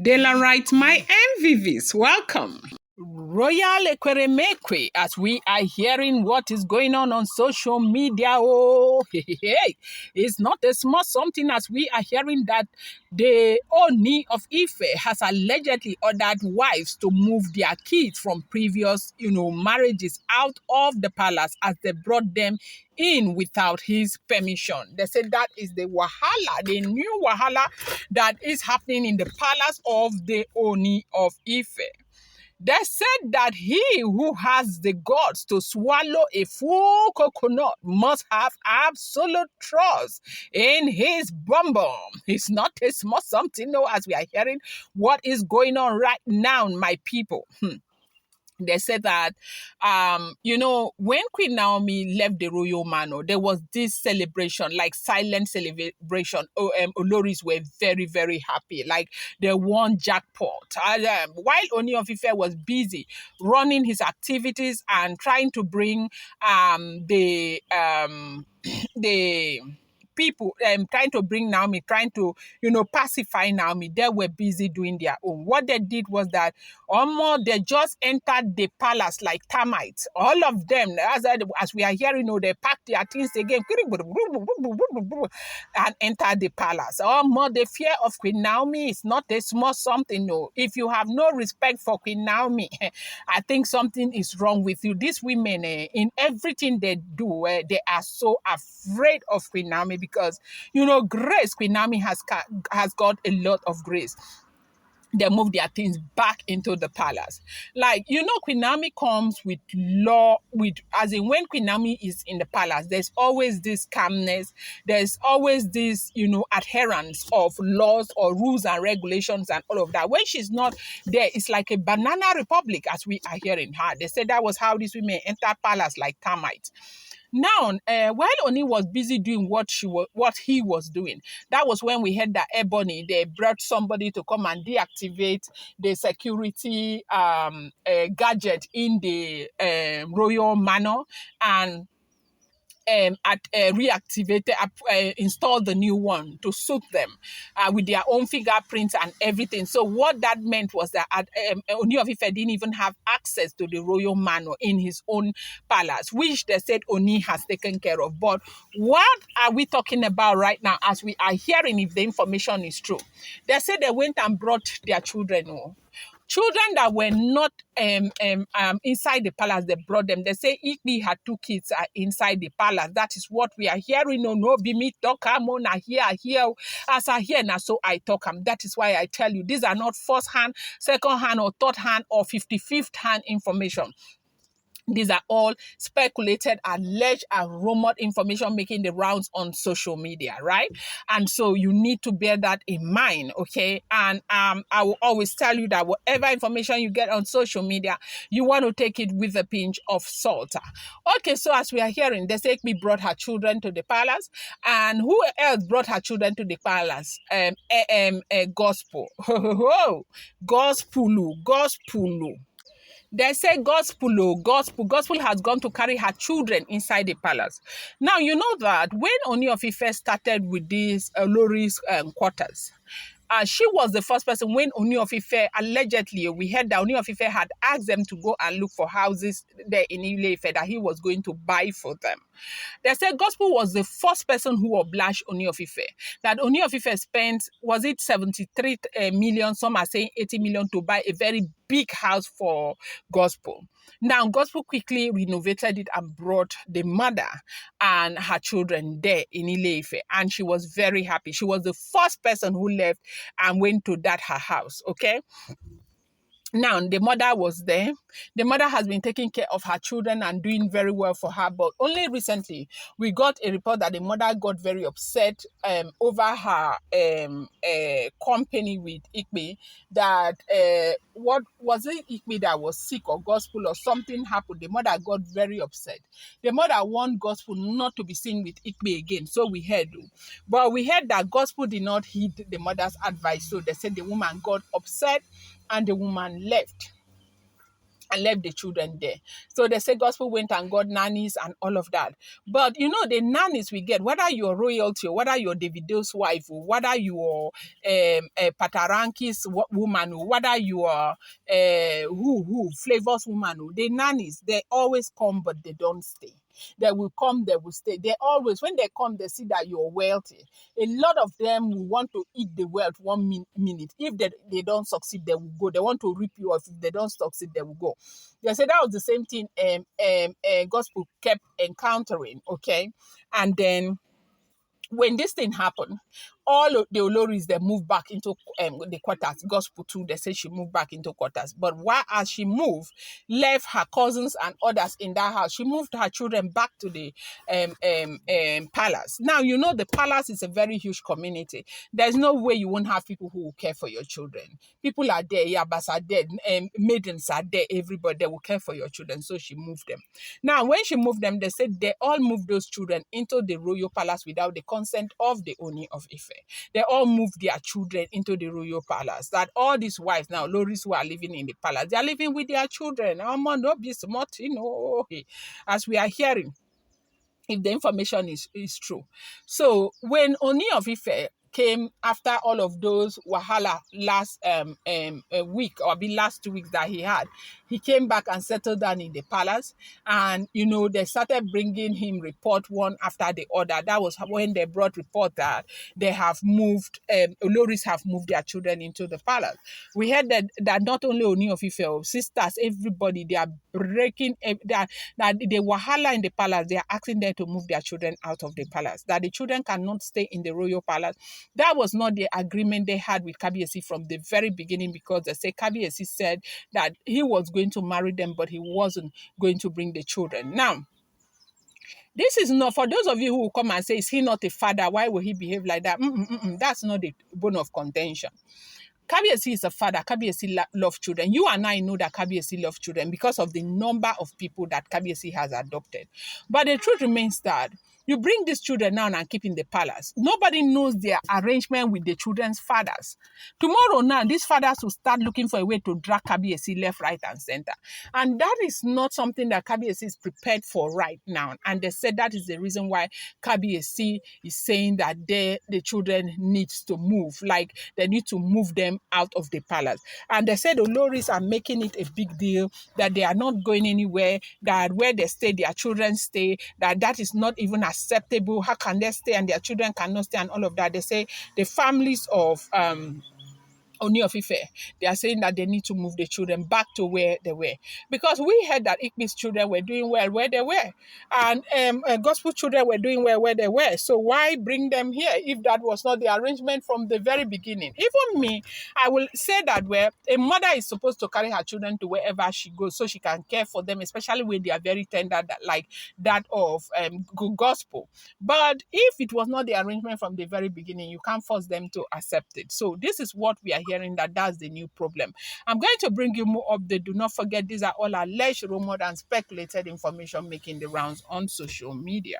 Daylight, my MVVs, welcome. Royal Ekweremekwe, as we are hearing what is going on social media, it's not a small something as we are hearing that the Ooni of Ife has allegedly ordered wives to move their kids from previous, marriages out of the palace as they brought them in without his permission. They said that is the wahala, the new wahala that is happening in the palace of the Ooni of Ife. They said that he who has the guts to swallow a full coconut must have absolute trust in his bum bum. It's not a small something, no, as we are hearing what is going on right now, my people. They said that, when Queen Naomi left the royal manor, there was this celebration, like silent celebration. Oloris were very, very happy. Like they won jackpot. While Ooni of Ife was busy running his activities and trying to bring the people trying to bring Naomi, trying to, pacify Naomi. They were busy doing their own. What they did was that they just entered the palace like termites. All of them, as we are hearing, they packed their things again and entered the palace. The fear of Queen Naomi is not a small something. No, if you have no respect for Queen Naomi, I think something is wrong with you. These women, in everything they do, they are so afraid of Queen Naomi because, grace. Queen Naomi has got a lot of grace. They move their things back into the palace. Like, Queen Naomi comes with law, as in when Queen Naomi is in the palace, there's always this calmness, there's always this, adherence of laws or rules and regulations and all of that. When she's not there, it's like a banana republic, as we are hearing her. They said that was how these women enter palace like termites. Now, while Oni was busy doing what he was doing, that was when we heard that Ebony, they brought somebody to come and deactivate the security gadget in the royal manor and reactivated, installed the new one to suit them with their own fingerprints and everything. So what that meant was that Ooni of Ife didn't even have access to the royal manor in his own palace, which they said Oni has taken care of. But what are we talking about right now as we are hearing, if the information is true? They said they went and brought their children. Children that were not inside the palace, they brought them. They say Ikpi had 2 kids inside the palace. That is what we are hearing. No, be me talk. I'm on here. As I hear now, so I talk. That is why I tell you, these are not first hand, second hand, or third hand, or 55th hand information. These are all speculated, alleged, and rumored information making the rounds on social media, right? And so you need to bear that in mind, okay? And I will always tell you that whatever information you get on social media, you want to take it with a pinch of salt. Okay, so as we are hearing, they say we brought her children to the palace, and who else brought her children to the palace? Gospel. Gospel. They say gospel has gone to carry her children inside the palace. Now, you know that when Ooni of Ife started with these Lori's quarters, she was the first person when Ooni of Ife, allegedly, we heard that Ooni of Ife had asked them to go and look for houses there in Ile Ife that he was going to buy for them. They said Gospel was the first person who obliged Ooni of Ife. That Ooni of Ife spent, was it 73 million, some are saying 80 million to buy a very big house for Gospel. Now, Gospel quickly renovated it and brought the mother and her children there in Ile Ife. And she was very happy. She was the first person who left and went to her house, okay? Now, the mother was there. The mother has been taking care of her children and doing very well for her. But only recently, we got a report that the mother got very upset over her company with Ikpe. That, what was it, Ikpe that was sick or Gospel or something happened? The mother got very upset. The mother warned Gospel not to be seen with Ikpe again. So we heard. But we heard that Gospel did not heed the mother's advice. So they said the woman got upset and the woman left. and left the children there. So they say gospel went and got nannies and all of that. But you know, the nannies we get, whether you're royalty or whether you're Davido's wife or whether you're a Pataranki's woman or whether you are Flavor's woman, the nannies, they always come but they don't stay. They will come, they will stay. They always, when they come, they see that you're wealthy. A lot of them will want to eat the wealth one minute. If they don't succeed, they will go. They want to rip you off. If they don't succeed, they will go. They said that was the same thing gospel kept encountering, okay? And then when this thing happened, all of the Oloris, they moved back into the quarters. Gospel too, they said she moved back into quarters. But while as she moved, left her cousins and others in that house, she moved her children back to the palace. Now, you know, the palace is a very huge community. There's no way you won't have people who will care for your children. People are there, yabas are there, maidens are there, everybody, they will care for your children. So she moved them. Now, when she moved them, they said they all moved those children into the royal palace without the consent of the Ooni of Ife. They all moved their children into the royal palace. That all these wives now, Loris who are living in the palace, they are living with their children. No be smart, you know, as we are hearing, if the information is true. So when Ooni of Ife came after all of those wahala last a week or the last 2 weeks that he came back and settled down in the palace. And you know, they started bringing him report one after the other. That was when they brought report that they have moved Oloris have moved their children into the palace. We heard that not only Ooni of Ife, sisters, everybody, they are breaking that the wahala in the palace. They are asking them to move their children out of the palace, that the children cannot stay in the royal palace. That was not the agreement they had with Kabiyesi from the very beginning, because they say Kabiyesi said that he was going to marry them, but he wasn't going to bring the children. Now, this is not, for those of you who will come and say, is he not a father? Why will he behave like that? That's not the bone of contention. Kabiyesi is a father. Kabiyesi loves children. You and I know that Kabiyesi loves children because of the number of people that Kabiyesi has adopted. But the truth remains that you bring these children now and keep in the palace. Nobody knows their arrangement with the children's fathers. Tomorrow now, these fathers will start looking for a way to drag Kabiyesi left, right, and center. And that is not something that Kabiyesi is prepared for right now. And they said that is the reason why Kabiyesi is saying that the children needs to move. Like, they need to move them out of the palace. And they said the Oloris are making it a big deal, that they are not going anywhere, that where they stay, their children stay, that is not even acceptable. How can they stay and their children cannot stay, and all of that? They say the families of Ooni of Ife, they are saying that they need to move the children back to where they were. Because we heard that Ikpe's children were doing well where they were. And gospel children were doing well where they were. So why bring them here if that was not the arrangement from the very beginning? Even me, I will say that where a mother is supposed to carry her children to wherever she goes so she can care for them, especially when they are very tender, like that of gospel. But if it was not the arrangement from the very beginning, you can't force them to accept it. So this is what we are hearing, that's the new problem. I'm going to bring you more update. Do not forget, these are all alleged, rumored, and speculated information making the rounds on social media.